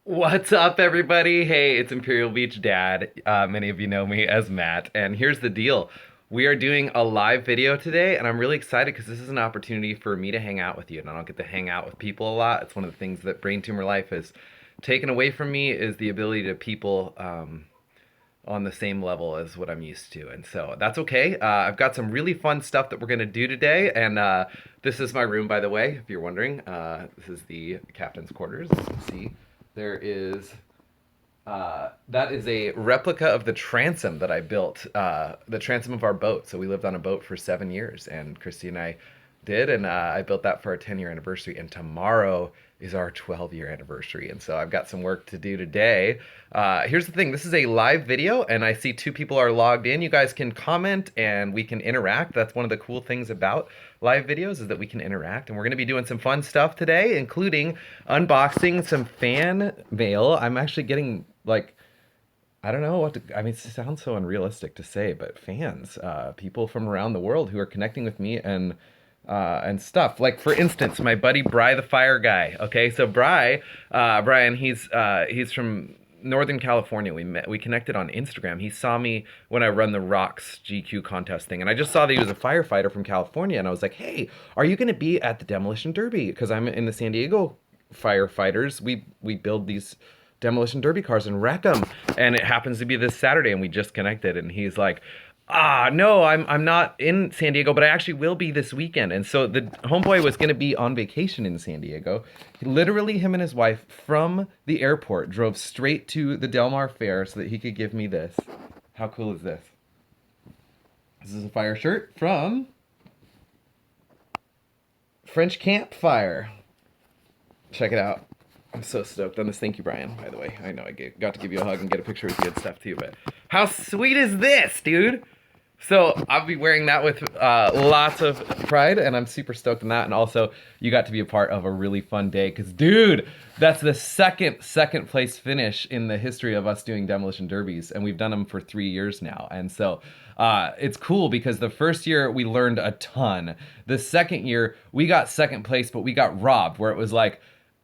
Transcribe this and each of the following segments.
What's up, everybody? Hey, it's Imperial Beach Dad. Many of you know me as Matt. And here's the deal. We are doing a live video today, and I'm really excited because this is an opportunity for me to hang out with you. And I don't get to hang out with people a lot. It's one of the things that Brain Tumor Life has taken away from me is the ability to people on the same level as what I'm used to. And so that's okay. I've got some really fun stuff that we're going to do today. And this is my room, by the way, if you're wondering. This is the captain's quarters. As you can see, there is that is a replica of the transom that I built, the transom of our boat. So we lived on a boat for 7 years, and Christy and I did, and I built that for our 10-year anniversary. And tomorrow is our 12-year anniversary, and so I've got some work to do today. Here's the thing: this is a live video, and I see two people are logged in. You guys can comment, and we can interact. That's one of the cool things about live videos is that we can interact, and we're going to be doing some fun stuff today, including unboxing some fan mail. I'm actually getting like I don't know what to, I mean, it sounds so unrealistic to say, but fans, people from around the world who are connecting with me and stuff. Like for instance, my buddy Bry the Fire Guy. Okay, so Brian, he's from Northern California. We connected on Instagram. He saw me when I run the Rocks GQ contest thing, and I just saw that he was a firefighter from California, and I was like, hey, are you going to be at the Demolition Derby? Because I'm in the San Diego firefighters. We build these demolition derby cars and wreck them, and it happens to be this Saturday, and we just connected, and he's like, no, I'm not in San Diego, but I actually will be this weekend. And so the homeboy was going to be on vacation in San Diego. Literally, him and his wife from the airport drove straight to the Del Mar Fair so that he could give me this. How cool is this? This is a fire shirt from French Campfire. Check it out. I'm so stoked on this. Thank you, Brian, by the way. I know got to give you a hug and get a picture with you and stuff too, but how sweet is this, dude? So I'll be wearing that with lots of pride, and I'm super stoked on that. And also, you got to be a part of a really fun day, because, dude, that's the second place finish in the history of us doing demolition derbies, and we've done them for 3 years now. And so it's cool because the first year we learned a ton. The second year we got second place, but we got robbed, where it was like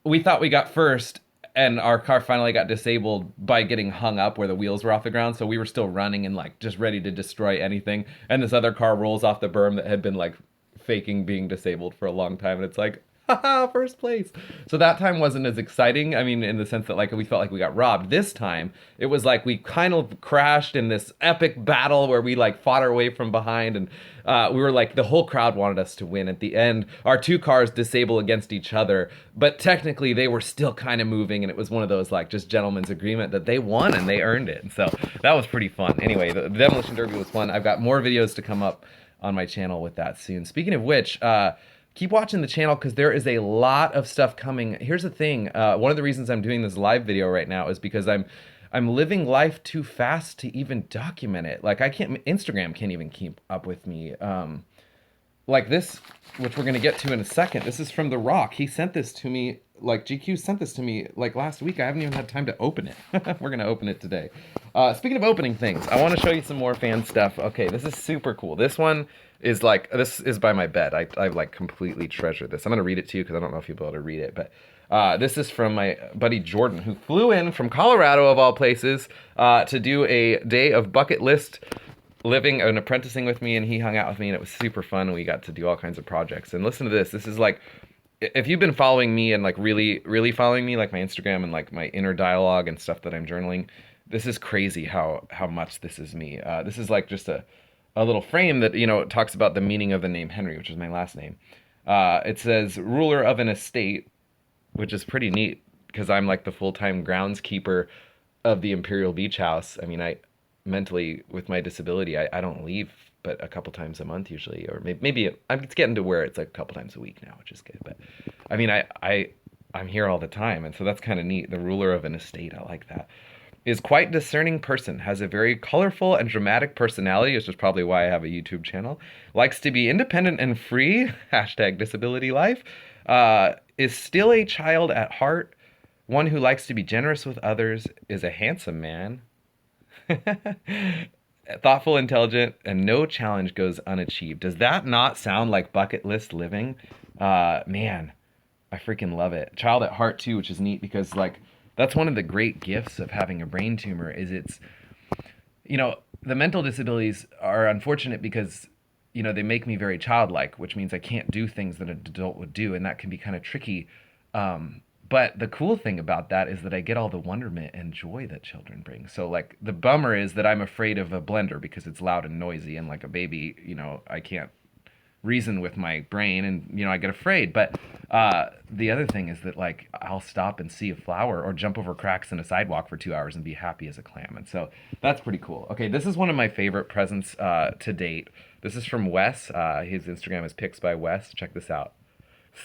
we thought we got first and our car finally got disabled by getting hung up where the wheels were off the ground. So we were still running and like just ready to destroy anything. And this other car rolls off the berm that had been like faking being disabled for a long time. And it's like, haha, first place. So that time wasn't as exciting. I mean, in the sense that like we felt like we got robbed. This time, it was like we kind of crashed in this epic battle where we like fought our way from behind, and we were like the whole crowd wanted us to win. At the end, our two cars disable against each other, but technically they were still kind of moving, and it was one of those like just gentlemen's agreement that they won and they earned it. And so that was pretty fun. Anyway, the demolition derby was fun. I've got more videos to come up on my channel with that soon. Speaking of which, keep watching the channel because there is a lot of stuff coming. Here's the thing. One of the reasons I'm doing this live video right now is because I'm living life too fast to even document it. Like Instagram can't even keep up with me. Like this, which we're gonna get to in a second. This is from The Rock. He sent this to me, like GQ sent this to me like last week. I haven't even had time to open it. We're gonna open it today. Speaking of opening things, I want to show you some more fan stuff. Okay, this is super cool. This one is like, this is by my bed. I like completely treasure this. I'm gonna read it to you because I don't know if you'll be able to read it, but this is from my buddy Jordan, who flew in from Colorado, of all places, to do a day of bucket list living and apprenticing with me, and he hung out with me, and it was super fun, and we got to do all kinds of projects. And listen to this. This is like, if you've been following me and like really following me, like my Instagram and like my inner dialogue and stuff that I'm journaling, this is crazy how much this is me. This is like just a little frame that, you know, talks about the meaning of the name Henry, which is my last name. It says ruler of an estate, which is pretty neat because I'm like the full-time groundskeeper of the Imperial Beach House. I mean, I mentally, with my disability, I don't leave but a couple times a month usually, or maybe it's getting to where it's like a couple times a week now, which is good. But I mean, I'm here all the time, and so that's kind of neat. The ruler of an estate, I like that. Is quite discerning person, has a very colorful and dramatic personality, which is probably why I have a YouTube channel. Likes to be independent and free, hashtag disability life. Is still a child at heart. One who likes to be generous with others, is a handsome man. Thoughtful, intelligent, and no challenge goes unachieved. Does that not sound like bucket list living? Man, I freaking love it. Child at heart too, which is neat because like that's one of the great gifts of having a brain tumor is it's, the mental disabilities are unfortunate because, they make me very childlike, which means I can't do things that an adult would do, and that can be kind of tricky. But the cool thing about that is that I get all the wonderment and joy that children bring. So, like, the bummer is that I'm afraid of a blender because it's loud and noisy, and like a baby, I can't reason with my brain, and I get afraid. But the other thing is that, like, I'll stop and see a flower or jump over cracks in a sidewalk for 2 hours and be happy as a clam, and so that's pretty cool. Okay, this is one of my favorite presents to date. This is from Wes. His Instagram is pics by Wes. Check this out.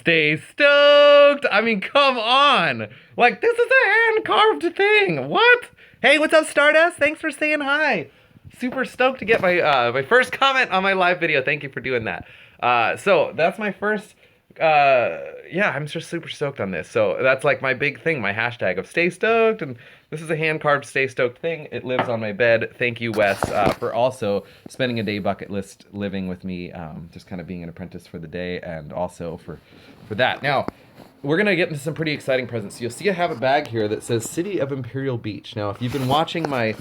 Stay stoked. I mean, come on. Like, this is a hand-carved thing. What? Hey, what's up, Stardust? Thanks for saying hi. Super stoked to get my first comment on my live video. Thank you for doing that. So that's my first. Yeah, I'm just super stoked on this. So that's like my big thing, my hashtag of stay stoked. And this is a hand-carved stay stoked thing. It lives on my bed. Thank you, Wes, for also spending a day bucket list living with me, just kind of being an apprentice for the day, and also for that. Now, we're going to get into some pretty exciting presents. You'll see I have a bag here that says City of Imperial Beach. Now, if you've been watching my,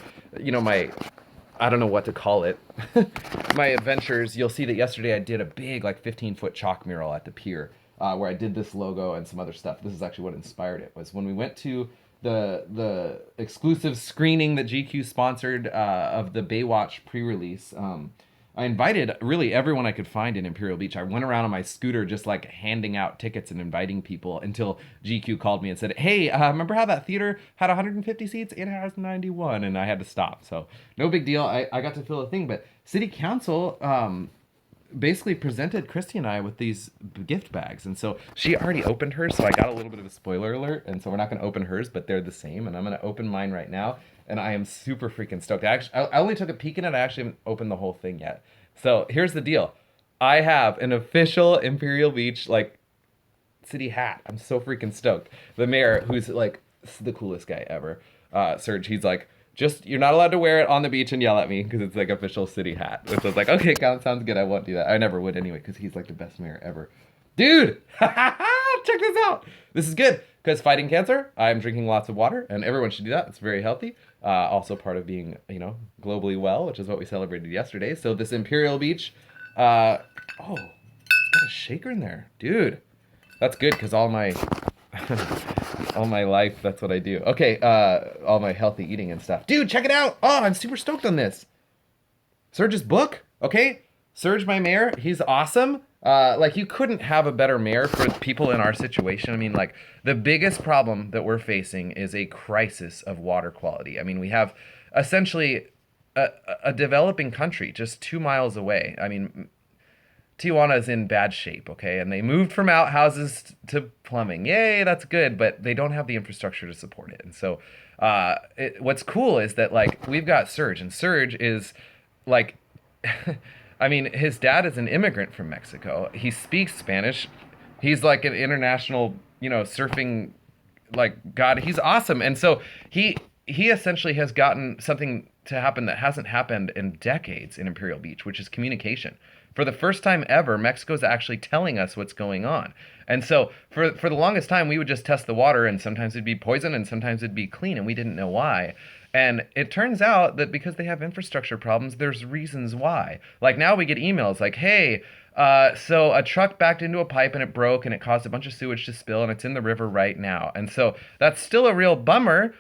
I don't know what to call it, my adventures, you'll see that yesterday I did a big, like, 15-foot chalk mural at the pier, where I did this logo and some other stuff. This is actually what inspired it, was when we went to the exclusive screening that GQ sponsored of the Baywatch pre-release. I invited really everyone I could find in Imperial Beach. I went around on my scooter just like handing out tickets and inviting people until GQ called me and said, hey, remember how that theater had 150 seats? It has 91, and I had to stop. So no big deal. I got to fill a thing, but City Council basically presented Christy and I with these gift bags, and so she already opened hers, so I got a little bit of a spoiler alert, and so we're not going to open hers, but they're the same, and I'm going to open mine right now. And I am super freaking stoked. I only took a peek in it. I actually haven't opened the whole thing yet. So here's the deal. I have an official Imperial Beach, like, city hat. I'm so freaking stoked. The mayor, who's, like, the coolest guy ever, Serge, he's like, you're not allowed to wear it on the beach and yell at me because it's, like, official city hat. Which I was like, okay, sounds good. I won't do that. I never would anyway because he's, like, the best mayor ever. Dude! Check this out! This is good. Because fighting cancer, I'm drinking lots of water, and everyone should do that. It's very healthy. Also part of being, globally well, which is what we celebrated yesterday. So this Imperial Beach, oh, it's got a shaker in there. Dude, that's good, because all my life, that's what I do. Okay, all my healthy eating and stuff. Dude, check it out! Oh, I'm super stoked on this. Serge's book, okay? Serge, my mayor, he's awesome. Like, you couldn't have a better mayor for people in our situation. I mean, like, the biggest problem that we're facing is a crisis of water quality. I mean, we have essentially a developing country just 2 miles away. I mean, Tijuana is in bad shape, okay? And they moved from outhouses to plumbing. Yay, that's good, but they don't have the infrastructure to support it. And so what's cool is that, like, we've got Serge, and Serge is, like... I mean, his dad is an immigrant from Mexico. He speaks Spanish. He's like an international, surfing, like, god. He's awesome. And so he essentially has gotten something to happen that hasn't happened in decades in Imperial Beach, which is communication. For the first time ever, Mexico's actually telling us what's going on. And so for the longest time, we would just test the water, and sometimes it'd be poison and sometimes it'd be clean, and we didn't know why. And it turns out that because they have infrastructure problems, there's reasons why. Like, now we get emails like, hey, so a truck backed into a pipe and it broke and it caused a bunch of sewage to spill and it's in the river right now. And so that's still a real bummer,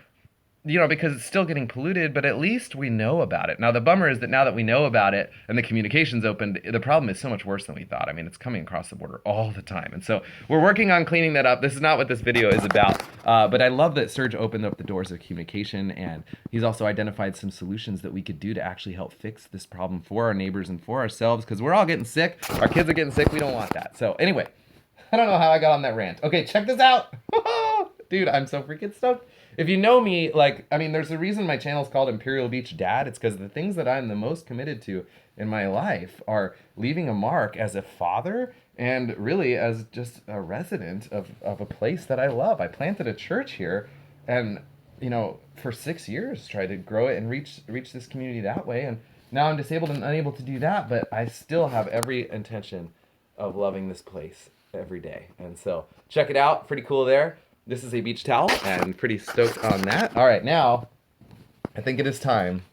because it's still getting polluted, but at least we know about it. Now, the bummer is that now that we know about it and the communication's opened, the problem is so much worse than we thought. I mean, it's coming across the border all the time. And so we're working on cleaning that up. This is not what this video is about, but I love that Serge opened up the doors of communication, and he's also identified some solutions that we could do to actually help fix this problem for our neighbors and for ourselves, because we're all getting sick. Our kids are getting sick. We don't want that. So anyway, I don't know how I got on that rant. Okay, check this out. Dude, I'm so freaking stoked. If you know me, like, I mean, there's a reason my channel's called Imperial Beach Dad. It's because the things that I'm the most committed to in my life are leaving a mark as a father and really as just a resident of a place that I love. I planted a church here and, for 6 years tried to grow it and reach this community that way. And now I'm disabled and unable to do that, but I still have every intention of loving this place every day. And so check it out. Pretty cool there. This is a beach towel, and pretty stoked on that. All right, now I think it is time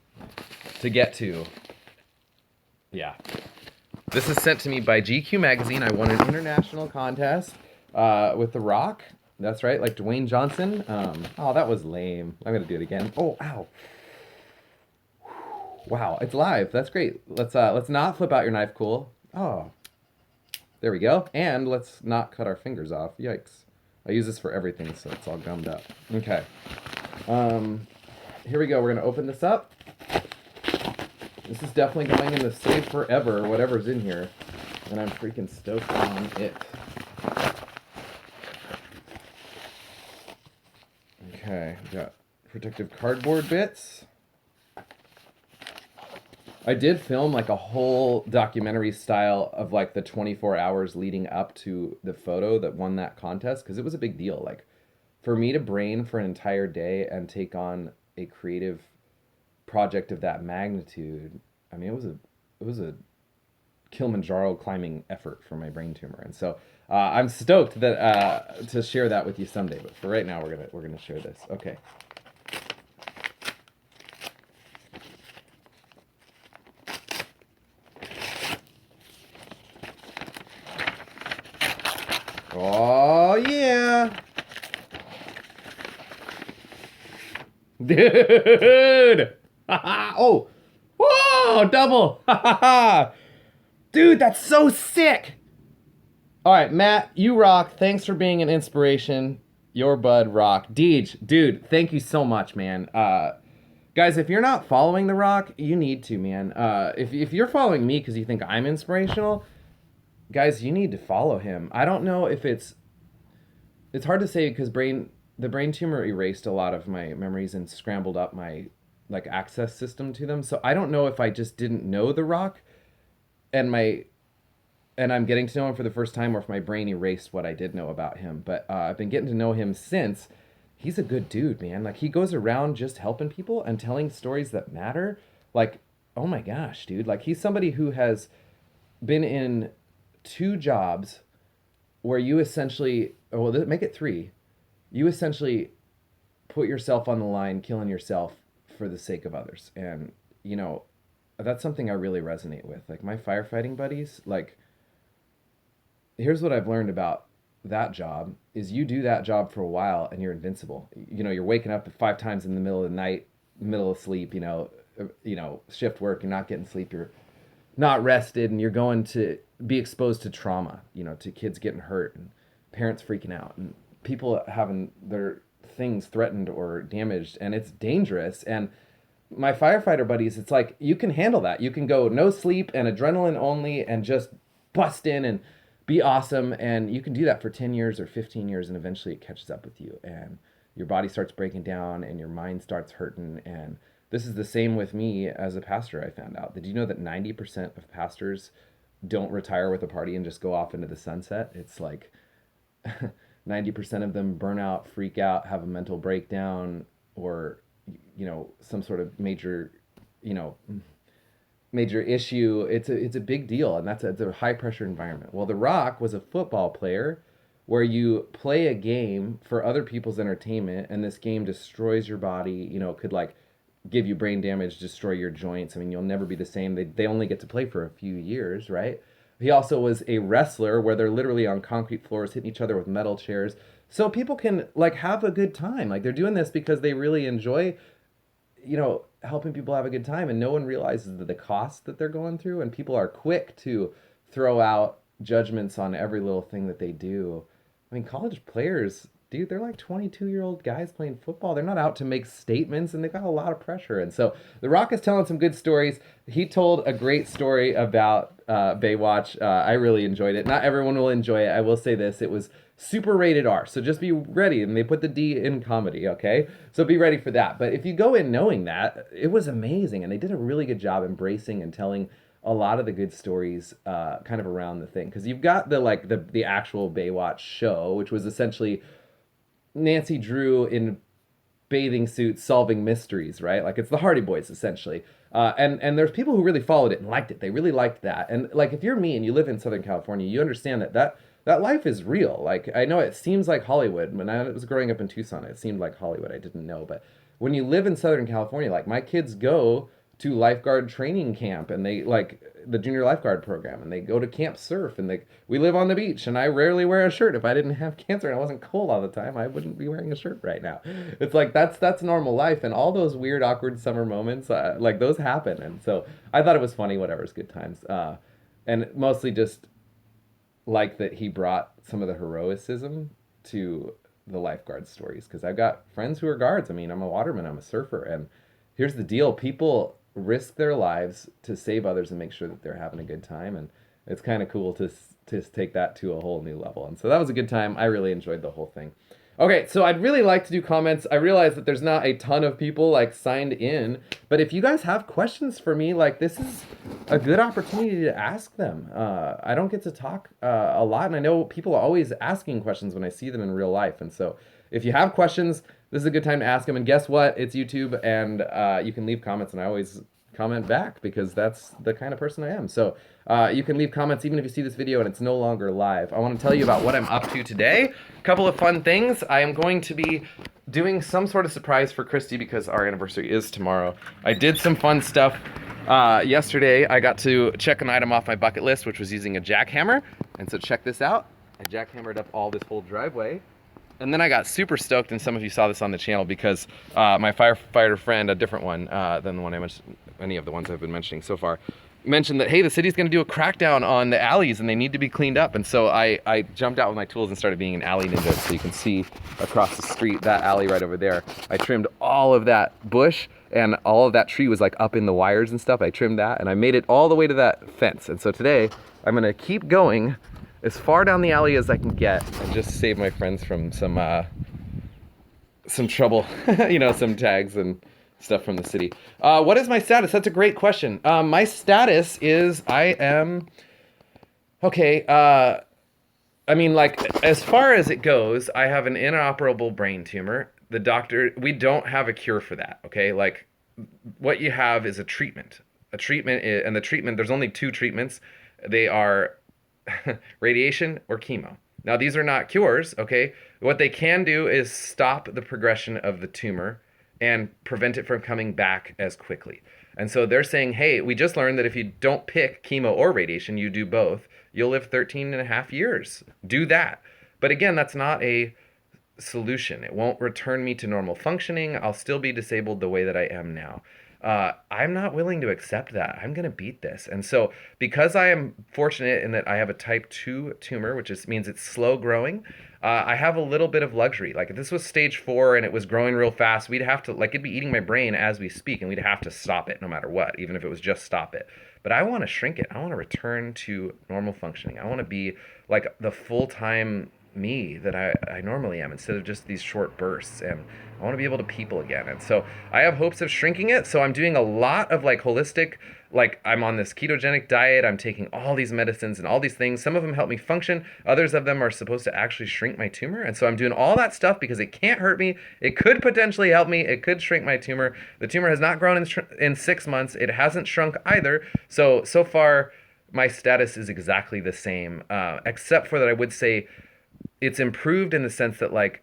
to get to, yeah. This is sent to me by GQ Magazine. I won an international contest with The Rock. That's right, like Dwayne Johnson. Oh, that was lame. I'm gonna do it again. Oh, ow. Wow, it's live. That's great. Let's not flip out your knife, cool. Oh, there we go. And let's not cut our fingers off. Yikes. I use this for everything, so it's all gummed up. Okay. Here we go. We're gonna open this up. This is definitely going in the save forever, whatever's in here, and I'm freaking stoked on it. Okay, we got protective cardboard bits. I did film like a whole documentary style of like the 24 hours leading up to the photo that won that contest, because it was a big deal. Like, for me to brain for an entire day and take on a creative project of that magnitude, I mean, it was a Kilimanjaro climbing effort for my brain tumor, and so I'm stoked that to share that with you someday. But for right now, we're gonna share this. Okay. Oh yeah, dude! Oh, whoa, double! Dude, that's so sick! All right, Matt, you rock. Thanks for being an inspiration. Your bud rock. Deej, dude, thank you so much, man. Guys, if you're not following The Rock, you need to, man. If you're following me because you think I'm inspirational, guys, you need to follow him. I don't know if it's hard to say because the brain tumor erased a lot of my memories and scrambled up my like access system to them. So I don't know if I just didn't know The Rock and I'm getting to know him for the first time, or if my brain erased what I did know about him. But I've been getting to know him since. He's a good dude, man. Like, he goes around just helping people and telling stories that matter. Like, oh my gosh, dude. Like, he's somebody who has been in 2 jobs where you essentially, oh, well, make it 3. You essentially put yourself on the line, killing yourself for the sake of others. And, you know, that's something I really resonate with. Like, my firefighting buddies, like, here's what I've learned about that job is you do that job for a while and you're invincible. You know, you're waking up 5 times in the middle of the night, middle of sleep, you know, shift work, you're not getting sleep, you're not rested, and you're going to be exposed to trauma, you know, to kids getting hurt and parents freaking out and people having their things threatened or damaged, and it's dangerous. And my firefighter buddies, it's like you can handle that. You can go no sleep and adrenaline only and just bust in and be awesome, and you can do that for 10 years or 15 years, and eventually it catches up with you and your body starts breaking down and your mind starts hurting. And this is the same with me as a pastor. I found out, did you know that 90% of pastors don't retire with a party and just go off into the sunset? It's like 90% of them burn out, freak out, have a mental breakdown, or, you know, some sort of major, you know, major issue. It's a big deal, and it's a high pressure environment. Well, The Rock was a football player where you play a game for other people's entertainment, and this game destroys your body. You know, could like give you brain damage, destroy your joints. I mean, you'll never be the same. They only get to play for a few years, right? He also was a wrestler where they're literally on concrete floors hitting each other with metal chairs. So people can like have a good time. Like, they're doing this because they really enjoy, you know, helping people have a good time, and no one realizes the cost that they're going through, and people are quick to throw out judgments on every little thing that they do. I mean, college players, dude, they're like 22-year-old guys playing football. They're not out to make statements, and they've got a lot of pressure. And so The Rock is telling some good stories. He told a great story about Baywatch. I really enjoyed it. Not everyone will enjoy it. I will say this. It was super rated R, so just be ready. And they put the D in comedy, okay? So be ready for that. But if you go in knowing that, it was amazing. And they did a really good job embracing and telling a lot of the good stories kind of around the thing. Because you've got the actual Baywatch show, which was essentially Nancy Drew in bathing suits solving mysteries, right? Like, it's the Hardy Boys, essentially. And there's people who really followed it and liked it. They really liked that. And like, if you're me and you live in Southern California, you understand that that life is real. Like, I know it seems like Hollywood. When I was growing up in Tucson, it seemed like Hollywood. I didn't know, but when you live in Southern California, like my kids go to lifeguard training camp, and they like the junior lifeguard program, and they go to camp surf, and we live on the beach, and I rarely wear a shirt. If I didn't have cancer and I wasn't cold all the time, I wouldn't be wearing a shirt right now. It's like that's normal life, and all those weird awkward summer moments, like those happen. And so I thought it was funny. Whatever's good times, and mostly just like that he brought some of the heroicism to the lifeguard stories, because I've got friends who are guards. I mean, I'm a waterman, I'm a surfer, and here's the deal: people risk their lives to save others and make sure that they're having a good time, and it's kind of cool to take that to a whole new level. And so that was a good time. I really enjoyed the whole thing. Okay, so I'd really like to do comments. I realize that there's not a ton of people like signed in, but if you guys have questions for me, like this is a good opportunity to ask them. I don't get to talk a lot, and I know people are always asking questions when I see them in real life. And so if you have questions, this is a good time to ask them. And guess what? It's YouTube, and you can leave comments, and I always comment back because that's the kind of person I am. So you can leave comments even if you see this video and it's no longer live. I want to tell you about what I'm up to today. A couple of fun things. I am going to be doing some sort of surprise for Christy because our anniversary is tomorrow. I did some fun stuff yesterday. I got to check an item off my bucket list, which was using a jackhammer. And so check this out. I jackhammered up all this whole driveway. And then I got super stoked, and some of you saw this on the channel, because my firefighter friend, a different one than the one I mentioned, any of the ones I've been mentioning so far, mentioned that, hey, the city's gonna do a crackdown on the alleys and they need to be cleaned up. And so I jumped out with my tools and started being an alley ninja. So you can see across the street, that alley right over there, I trimmed all of that bush, and all of that tree was like up in the wires and stuff. I trimmed that, and I made it all the way to that fence. And so today I'm gonna keep going as far down the alley as I can get and just save my friends from some trouble, you know, some tags and stuff from the city. What is my status? That's a great question. My status is I am, okay, I mean, like, as far as it goes, I have an inoperable brain tumor. The doctor, we don't have a cure for that, okay? Like, what you have is a treatment. And the treatment, there's only two treatments. They are radiation or chemo. Now, these are not cures, okay? What they can do is stop the progression of the tumor and prevent it from coming back as quickly. And so they're saying, hey, we just learned that if you don't pick chemo or radiation, you do both, you'll live 13 and a half years. Do that. But again, that's not a solution. It won't return me to normal functioning. I'll still be disabled the way that I am now. I'm not willing to accept that. I'm going to beat this. And so because I am fortunate in that I have a type 2 tumor, which means it's slow growing, I have a little bit of luxury. Like, if this was stage 4 and it was growing real fast, we'd have to, like, it'd be eating my brain as we speak, and we'd have to stop it no matter what, even if it was just stop it. But I want to shrink it. I want to return to normal functioning. I want to be like the full-time me that I normally am, instead of just these short bursts. And I want to be able to people again. And so I have hopes of shrinking it. So I'm doing a lot of like holistic, like I'm on this ketogenic diet. I'm taking all these medicines and all these things. Some of them help me function. Others of them are supposed to actually shrink my tumor. And so I'm doing all that stuff because it can't hurt me. It could potentially help me. It could shrink my tumor. The tumor has not grown in 6 months. It hasn't shrunk either. So far my status is exactly the same, except for that I would say it's improved in the sense that, like,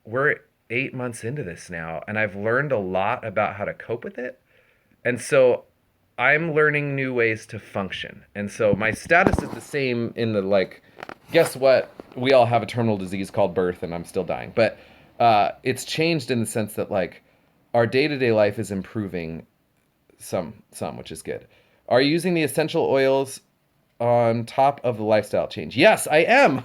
we're 8 months into this now, and I've learned a lot about how to cope with it. And so I'm learning new ways to function. And so my status is the same in the, like, guess what? We all have a terminal disease called birth, and I'm still dying. But it's changed in the sense that, like, our day-to-day life is improving some, which is good. Are you using the essential oils on top of the lifestyle change? Yes, I am.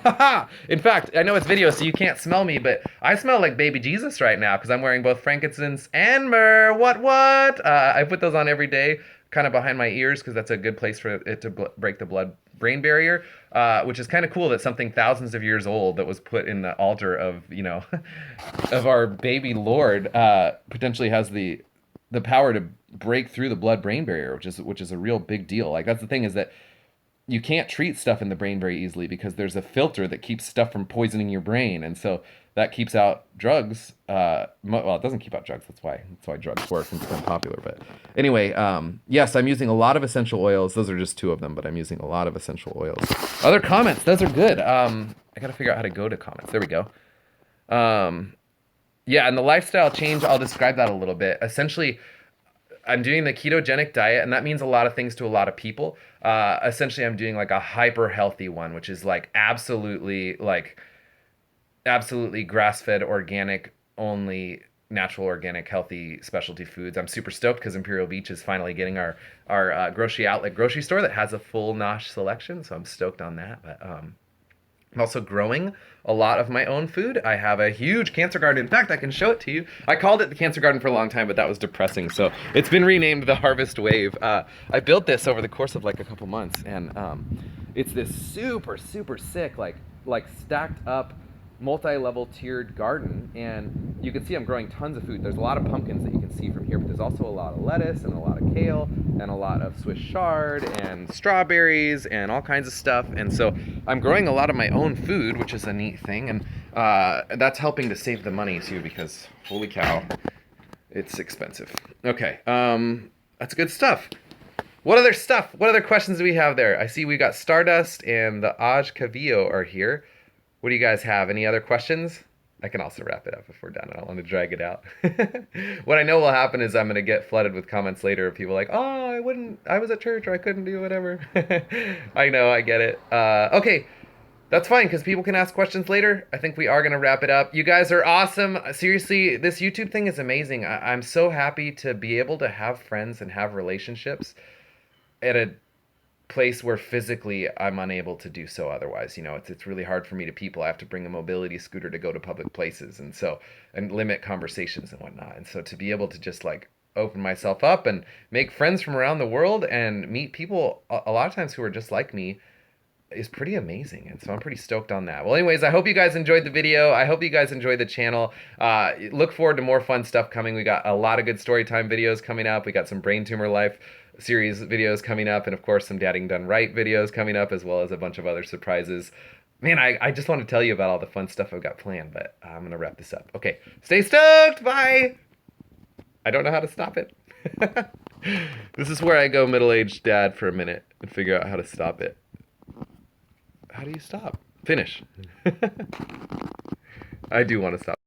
In fact, I know it's video, so you can't smell me, but I smell like baby Jesus right now because I'm wearing both frankincense and myrrh. What? I put those on every day, kind of behind my ears, because that's a good place for it to break the blood-brain barrier, which is kind of cool that something thousands of years old that was put in the altar of, you know, of our baby Lord, potentially has the power to break through the blood-brain barrier, which is a real big deal. Like, that's the thing, is that you can't treat stuff in the brain very easily because there's a filter that keeps stuff from poisoning your brain, and so that keeps out drugs. Well, it doesn't keep out drugs. That's why drugs work and become popular. But anyway, yes, I'm using a lot of essential oils. Those are just 2 of them, but I'm using a lot of essential oils. Other comments, those are good. I gotta figure out how to go to comments. There we go. Yeah, and the lifestyle change, I'll describe that a little bit. Essentially, I'm doing the ketogenic diet, and that means a lot of things to a lot of people. Essentially, I'm doing like a hyper healthy one, which is like absolutely grass-fed, organic, only natural, organic, healthy specialty foods. I'm super stoked because Imperial Beach is finally getting our grocery outlet grocery store that has a full nosh selection, so I'm stoked on that. But I'm also growing a lot of my own food. I have a huge cancer garden. In fact, I can show it to you. I called it the cancer garden for a long time, but that was depressing. So it's been renamed the Harvest Wave. I built this over the course of like a couple months, and it's this super, super sick, like stacked up, multi-level tiered garden. And you can see I'm growing tons of food. There's a lot of pumpkins that you can see from here, but there's also a lot of lettuce and a lot of kale and a lot of Swiss chard and strawberries and all kinds of stuff. And so I'm growing a lot of my own food, which is a neat thing. And that's helping to save the money too, because holy cow, it's expensive. Okay, that's good stuff. What other questions do we have there? I see we got Stardust and the Aj Cavillo are here. What do you guys have? Any other questions? I can also wrap it up if we're done. I don't want to drag it out. What I know will happen is I'm going to get flooded with comments later of people like, oh, I was at church or I couldn't do whatever. I know, I get it. Okay, that's fine because people can ask questions later. I think we are going to wrap it up. You guys are awesome. Seriously, this YouTube thing is amazing. I'm so happy to be able to have friends and have relationships at a place where physically I'm unable to do so otherwise. You know, it's really hard for me to people. I have to bring a mobility scooter to go to public places, and limit conversations and whatnot. And so to be able to just like open myself up and make friends from around the world and meet people a lot of times who are just like me is pretty amazing. And so I'm pretty stoked on that. Well, anyways, I hope you guys enjoyed the video. I hope you guys enjoyed the channel. Look forward to more fun stuff coming. We got a lot of good story time videos coming up. We got some brain tumor life series videos coming up, and of course some Dadding Done Right videos coming up, as well as a bunch of other surprises. Man, I just want to tell you about all the fun stuff I've got planned, but I'm gonna wrap this up. Okay, stay stoked. Bye. I don't know how to stop it. This is where I go middle-aged dad for a minute and figure out how to stop it. How do you stop? Finish. I do want to stop.